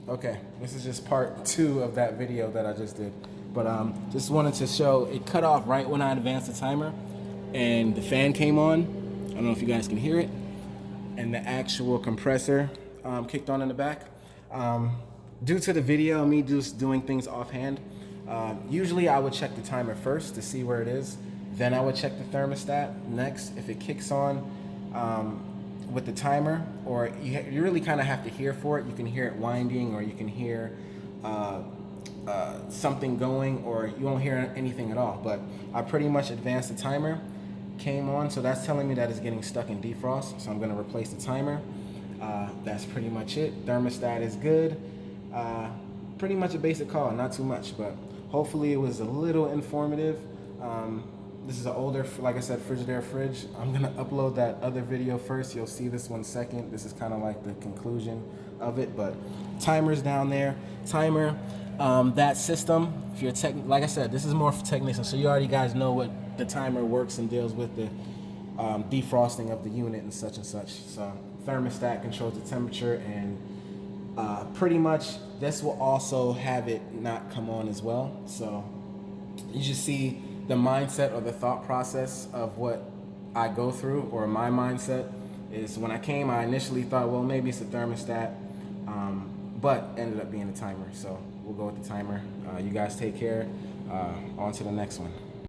Okay, this is just part 2 of that video that I just did. But just wanted to show it cut off right when I advanced the timer and the fan came on. I don't know if you guys can hear it. And the actual compressor kicked on in the back. Due to the video, me just doing things offhand, usually I would check the timer first to see where it is. Then I would check the thermostat next. If it kicks on with the timer, or you really kind of have to hear for it. You can hear it winding, or you can hear something going, or you won't hear anything at all. But I pretty much advanced the timer, came on, so that's telling me that it's getting stuck in defrost. So I'm gonna replace the timer. That's pretty much it. Thermostat is good. Pretty much a basic call, not too much, but hopefully it was a little informative. This is an older, like I said, Frigidaire fridge. I'm gonna upload that other video first. You'll see this one second. This is kind of like the conclusion of it, but timer's down there. Timer, that system, if you're like I said, this is more for technicians, so you already guys know what the timer works and deals with the defrosting of the unit and such. So thermostat controls the temperature, and pretty much this will also have it not come on as well. So you just see the mindset or the thought process of what I go through, or my mindset is when I came, I initially thought, well, maybe it's a thermostat, but ended up being a timer. So we'll go with the timer. You guys take care. On to the next one.